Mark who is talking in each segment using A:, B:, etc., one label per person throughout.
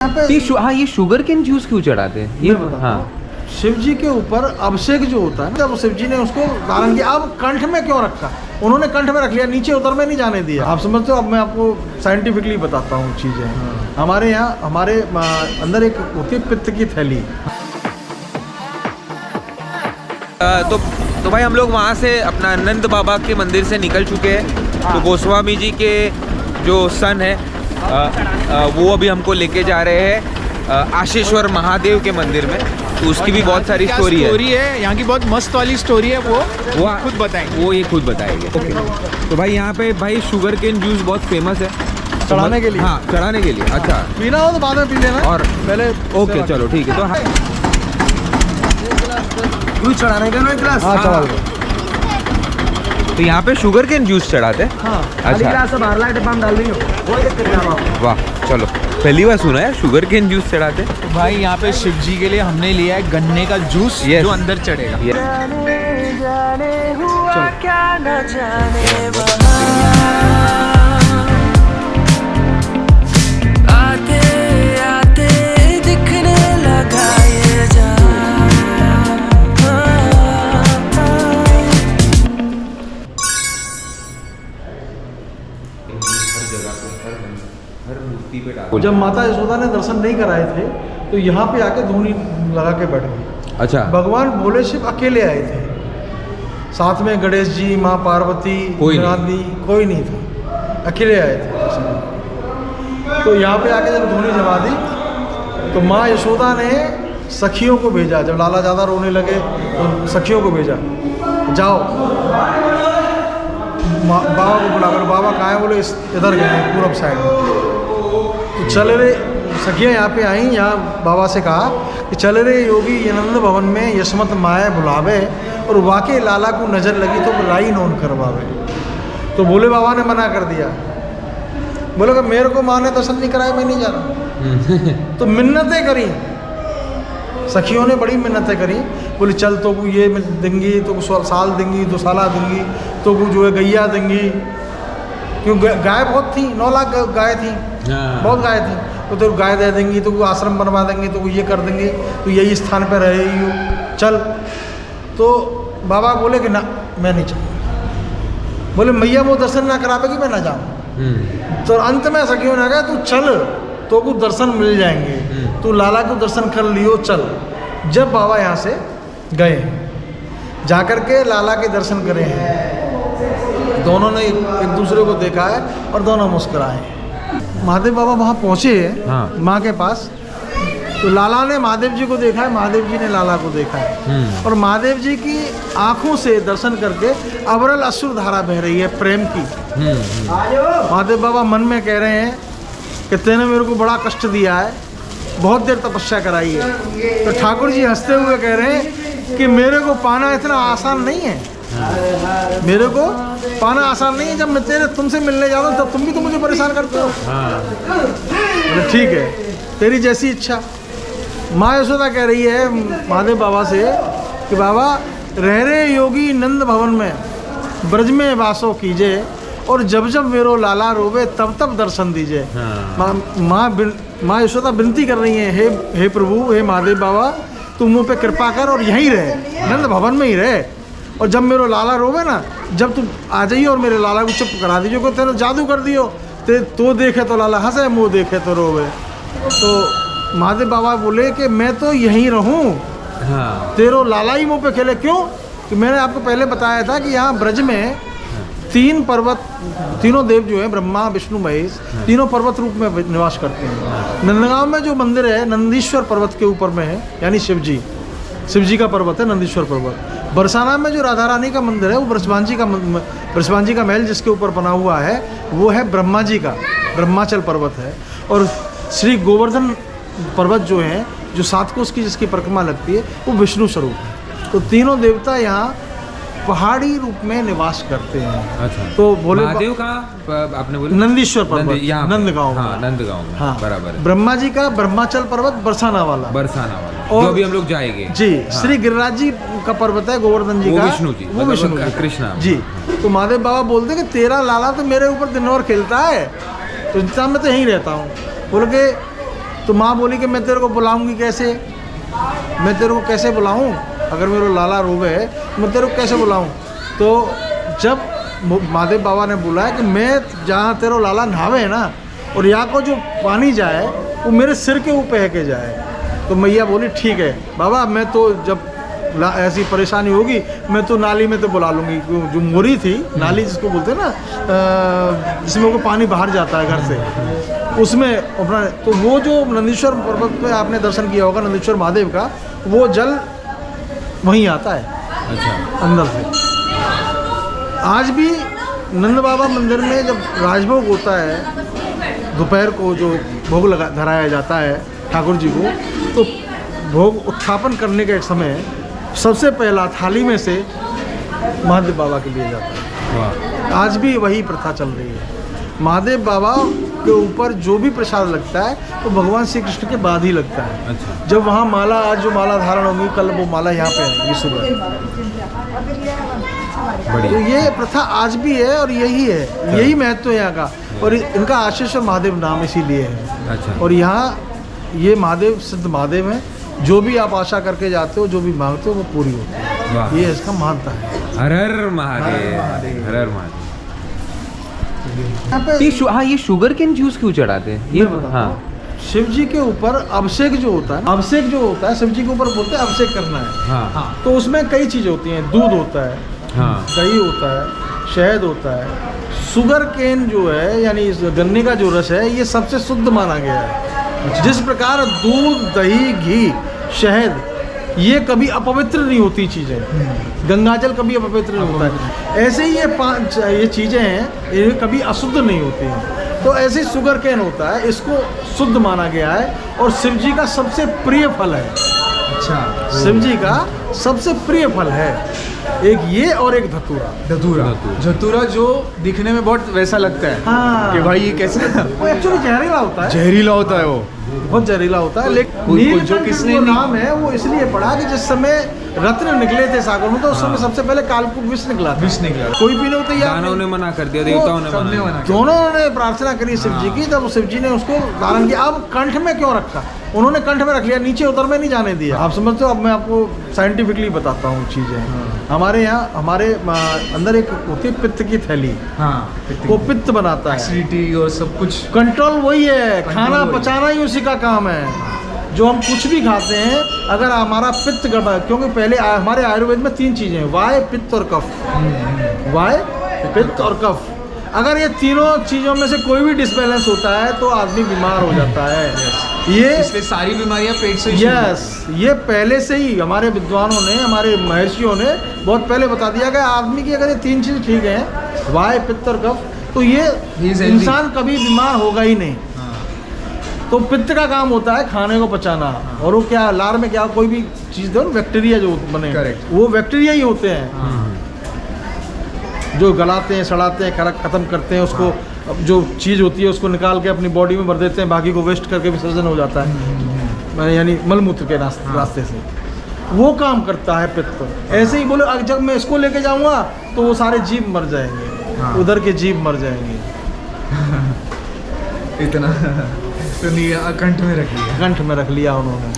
A: हाँ, ये sugar cane juice क्यों चढ़ाते हैं ये? हाँ,
B: शिव जी के ऊपर अभिषेक जो होता है, जब शिव जी ने उसको धारण किया, अब कंठ में क्यों रखा? उन्होंने कंठ में रख लिया, नीचे उतर में नहीं जाने दिया। आप समझते हो? अब मैं आपको साइंटिफिकली बताता हूँ चीज़ें। हमारे यहाँ हमारे अंदर एक होती है पित्त की थैली।
A: तो भाई हम लोग वहाँ से अपना नंद बाबा के मंदिर से निकल चुके हैं। तो गोस्वामी जी के जो सन है वो अभी हमको लेके जा रहे हैं आशीश्वर महादेव के मंदिर में। तो उसकी भी बहुत सारी स्टोरी है।
C: यहाँ की बहुत मस्त वाली स्टोरी है। वो खुद बताएंगे।
A: वो ये खुद बताएंगे। ओके। तो भाई यहाँ पे भाई शुगर केन जूस बहुत फेमस है
B: चढ़ाने के लिए।
A: हाँ, चढ़ाने के लिए। अच्छा,
B: पीना हो तो बाद में पी लेना,
A: और
B: पहले।
A: ओके चलो ठीक है। तो
B: दूध चढ़ाने का ना गिलास। हाँ, चढ़ा दो।
A: तो यहाँ पे शुगर केन जूस चढ़ाते हैं।
B: हाँ,
A: अच्छा,
B: बाहर लाइट बम डाल देंगे।
A: वाह, चलो पहली बार सुना है शुगर केन जूस चढ़ाते।
C: तो भाई यहाँ पे शिव जी के लिए हमने लिया है गन्ने का जूस।
A: Yes.
C: जो अंदर चढ़ेगा।
B: जब माता यशोदा ने दर्शन नहीं कराए थे तो यहाँ पे आके धूनी लगा के बैठ गई।
A: अच्छा,
B: भगवान भोले शिव अकेले आए थे, साथ में गणेश जी, माँ पार्वती, रानी, कोई नहीं था, अकेले आए थे दर्शन। तो यहाँ पे आके जब धूनी जमा दी तो माँ यशोदा ने सखियों को भेजा। जब लाला ज़्यादा रोने लगे तो सखियों को भेजा, जाओ बाबा को बुलाकर। बाबा कहाँ है? बोले इधर गए हैं, पूरब साइड में। तो चल रे सखियाँ यहाँ पे आई, यहाँ बाबा से कहा कि चल रे योगी आनंद भवन में यशमत माए बुलावे, और वाकई लाला को नज़र लगी तो राई नोन करवावे। तो भोले बाबा ने मना कर दिया। बोले कि मेरे को माँ ने दर्शन नहीं कराया, मैं नहीं जा रहा। तो मिन्नतें करी सखियों ने, बड़ी मिन्नतें करी। बोले चल तो को ये देंगी, तो को साल देंगी, 2 साल देंगी, तो को जो है गैया देंगी। क्यों? गाय बहुत थी, 9 लाख गाय थी, बहुत गाय थी। तो तेरे गाय दे देंगी, तो वो आश्रम बनवा देंगे, तो वो ये कर देंगे, तो यही स्थान पर रहे ही हो, चल। तो बाबा बोले कि ना, मैं नहीं चलूँगा। बोले मैया वो दर्शन ना करावेगी, मैं ना जाऊँ। तो अंत में सखियों ने कहा तू चल, तो कुछ दर्शन मिल जाएंगे, तू लाला को दर्शन कर लियो, चल। जब बाबा यहाँ से गए, जाकर के लाला के दर्शन करे हैं, दोनों ने एक दूसरे को देखा है और दोनों मुस्कुराए। महादेव बाबा वहाँ पहुँचे हैं माँ के पास, तो लाला ने महादेव जी को देखा है, महादेव जी ने लाला को देखा है। और महादेव जी की आंखों से दर्शन करके अविरल अश्रु धारा बह रही है प्रेम की। महादेव बाबा मन में कह रहे हैं कि तेने मेरे को बड़ा कष्ट दिया है, बहुत देर तपस्या कराई है। तो ठाकुर जी हंसते हुए कह रहे हैं कि मेरे को पाना इतना आसान नहीं है, मेरे को पाना आसान नहीं है। जब मैं तुमसे मिलने जाता हूँ तब तुम भी तो मुझे परेशान करते हो। बोले ठीक है, तेरी जैसी इच्छा। माँ यशोदा कह रही है महादेव बाबा से कि बाबा रह रहे योगी नंद भवन में ब्रज में वासो कीजिए, और जब जब मेरो लाला रोवे तब तब दर्शन दीजिए। माँ यशोदा विनती कर रही है, हे प्रभु, हे महादेव बाबा, तुम मुँह पे कृपा कर और यहीं रहे, नंद भवन में ही रहे। और जब मेरो लाला रोवे ना, जब तुम आ जाइए और मेरे लाला को चुप करा दीजिए, को तेरे जादू कर दियो, तो देखे तो लाला हंसे, मुँह देखे तो रोवे। तो महादेव बाबा बोले कि मैं तो यहीं रहूं, तेरो लाला ही मुँह पे खेले। क्यों? कि मैंने आपको पहले बताया था कि यहाँ ब्रज में 3 पर्वत, तीनों देव जो हैं ब्रह्मा विष्णु महेश, तीनों पर्वत रूप में निवास करते हैं। नंदगांव में जो मंदिर है नंदीश्वर पर्वत के ऊपर में है, यानी शिव जी का पर्वत है नंदीश्वर पर्वत। बरसाना में जो राधा रानी का मंदिर है वो ब्रजमान जी का महल जिसके ऊपर बना हुआ है वो है ब्रह्मा जी का, ब्रह्माचल पर्वत है। और श्री गोवर्धन पर्वत जो है, जो 7 कोस की जिसकी परिक्रमा लगती है, वो विष्णु स्वरूप है। तो तीनों देवता यहाँ पहाड़ी रूप में निवास करते हैं।
A: अच्छा।
B: तो बोले
A: महादेव का आपने बोला
B: नंदीश्वर पर्वत, नंदगांव में।
A: नंदगांव में,
B: हाँ,
A: बराबर है।
B: ब्रह्मा जी का ब्रह्माचल पर्वत बरसाना वाला,
A: और जो अभी हम लोग जाएंगे
B: जी। श्री गिरिराज जी का पर्वत है गोवर्धन जी का, वो विष्णु जी
A: कृष्णा
B: जी। तो महादेव बाबा बोलते कि तेरा लाला तो मेरे ऊपर दिन भर खेलता है, तो इंतजाम में तो यहीं रहता हूँ। बोल के तो माँ बोली कि मैं तेरे को बुलाऊंगी कैसे, मैं तेरे को कैसे बुलाऊं, अगर मेरा लाला रोवे है तो मैं तेरे को कैसे बुलाऊं। तो जब महादेव बाबा ने बोला है कि मैं जहाँ तेरा लाला नहावे है ना, और यहाँ को जो पानी जाए वो मेरे सिर के ऊपर है के जाए। तो मैया बोली ठीक है बाबा, मैं तो जब ऐसी परेशानी होगी मैं तो नाली में तो बुला लूँगी। जो मोरी थी, नाली जिसको बोलते हैं ना, जिसमें वो पानी बाहर जाता है घर से, उसमें अपना, तो वो जो नंदीश्वर पर्वत पे आपने दर्शन किया होगा नंदीश्वर महादेव का, वो जल वहीं आता है।
A: अच्छा।
B: अंदर से आज भी नंद बाबा मंदिर में जब राजभोग होता है, दोपहर को जो भोग लगा धराया जाता है ठाकुर जी को, तो भोग उत्थापन करने के समय सबसे पहला थाली में से महादेव बाबा के लिए जाता है।
A: वाह।
B: आज भी वही प्रथा चल रही है। महादेव बाबा के ऊपर जो भी प्रसाद लगता है वो भगवान श्री कृष्ण के बाद ही लगता है।
A: अच्छा।
B: जब वहाँ माला, आज जो माला धारण होगी कल वो माला यहाँ पे आएगी सुबह। तो ये प्रथा आज भी है और यही है, यही महत्व है यहाँ का। और इनका आशीश्वर महादेव नाम इसीलिए है।
A: अच्छा।
B: और यहाँ ये महादेव सिद्ध महादेव हैं, जो भी आप आशा करके जाते हो, जो भी मांगते हो वो पूरी होती है।
A: वाह।
B: ये इसका मानता है।
A: हर हर महादेव, हर हर महादेव।
B: यहाँ पे
A: हाँ, ये शुगर केन जूस क्यों चढ़ाते हैं ये? हाँ,
B: शिव जी के ऊपर अभिषेक जो होता है, अभिषेक जो होता है शिव जी के ऊपर बोलते हैं अभिषेक करना है।
A: हाँ,
B: तो उसमें कई चीज़ें होती हैं, दूध होता है,
A: हाँ,
B: दही होता है, शहद होता है, शुगर केन जो है यानी इस गन्ने का जो रस है ये सबसे शुद्ध माना गया है। जिस प्रकार दूध, दही, घी, शहद ये कभी अपवित्र नहीं होती चीज़ें, गंगाजल कभी अपवित्र नहीं होता है, ऐसे ही ये चीज़ें हैं, ये कभी अशुद्ध नहीं होती हैं। तो ऐसे ही शुगर केन होता है, इसको शुद्ध माना गया है और शिव जी का सबसे प्रिय फल है।
C: अच्छा।
B: शिव जी का सबसे प्रिय फल है, एक ये और एक धतूरा।
C: धतूरा जो दिखने में बहुत वैसा लगता है।
B: हाँ।
C: कि भाई ये कैसे
B: वो एक्चुअली जहरीला होता है,
C: जहरीला होता है वो।
B: बहुत जहरीला होता है। लेकिन
C: जो
B: नीलकंठ
C: किसने
B: जो नाम है वो इसलिए पड़ा कि जिस समय रत्न निकले थे सागर में, तो उस समय सबसे पहले कालकूट विष निकला था।
C: विष निकला।
B: कोई पीने को तैयार
A: दानवों ने
B: नहीं।
A: मना कर दिया, देवताओं ने
C: सबने
A: मना
C: मना
A: किया।
B: दोनों ने प्रार्थना करी शिव जी की, तब शिव जी ने उसको धारण किया। अब कंठ में क्यों रखा? उन्होंने कंठ में रख लिया, नीचे उतर में नहीं जाने दिया। आप समझते हो? अब मैं आपको साइंटिफिकली बताता हूँ चीज़ें। हमारे यहाँ हमारे अंदर एक होती है पित्त की थैली,
C: हाँ,
B: वो पित्त बनाता है।
C: एसिडिटी और सब कुछ
B: कंट्रोल वही है, खाना
C: वही।
B: पचाना ही उसी का काम है। जो हम कुछ भी खाते हैं, अगर हमारा पित्त गड़बड़, क्योंकि पहले हमारे आयुर्वेद में 3 चीज़ें हैं, वाय, पित्त और कफ। वाय, पित्त और कफ, अगर ये तीनों चीज़ों में से कोई भी डिसबैलेंस होता है तो आदमी बीमार हो जाता है। ये
C: इसलिए सारी बीमारियां पेट से ही
B: यस, ये पहले से ही हमारे विद्वानों ने, हमारे महर्षियों ने बहुत पहले बता दिया कि आदमी की अगर ये 3 चीज़ ठीक है, वाय, पित्त और कफ, तो ये इंसान कभी बीमार होगा ही नहीं। तो पित्त का काम होता है खाने को पचाना, और वो क्या लार में क्या कोई भी चीज़ दो, बैक्टीरिया जो बने,
C: Correct।
B: वो बैक्टीरिया ही होते हैं जो गलाते हैं, सड़ाते हैं, ख़त्म करते हैं उसको। अब जो चीज़ होती है उसको निकाल के अपनी बॉडी में भर देते हैं, बाकी को वेस्ट करके विसर्जन हो जाता है, यानी मलमूत्र के रास्ते से वो काम करता है पित्त। ऐसे ही बोलो जब मैं इसको लेके जाऊंगा तो वो सारे जीव मर जाएंगे, उधर के जीव मर जाएंगे।
C: इतना तो कंठ में रख लिया।
B: कंठ में रख लिया उन्होंने,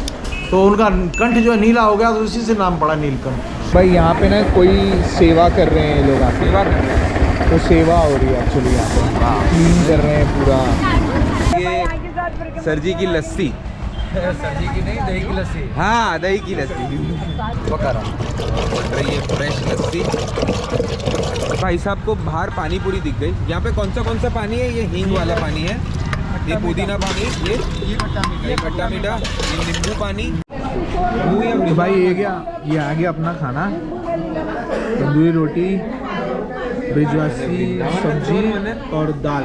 B: तो उनका कंठ जो है नीला हो गया, तो उसी से नाम पड़ा नीलकंठ।
C: भाई यहाँ पे ना कोई सेवा कर रहे हैं लोग, आके सेवा कर रहे हैं, तो सेवा हो रही है एक्चुअली यहाँ पे, क्लीन कर रहे हैं पूरा।
A: ये सर जी की लस्सी,
C: सर जी की नहीं, दही की लस्सी।
A: हाँ दही की लस्सी
C: बता
A: बन रही है, फ्रेश लस्सी। भाई साहब को बाहर पानी पूरी दिख गई। यहाँ पे कौन सा पानी है? ये हींग वाला पानी है, ये पुदीना पानी, ये खट्टा मीठा, ये नींबू पानी।
C: तो भाई ये क्या, ये आ गया अपना खाना, तंदूरी रोटी, ब्रिजवासी सब्जी और दाल।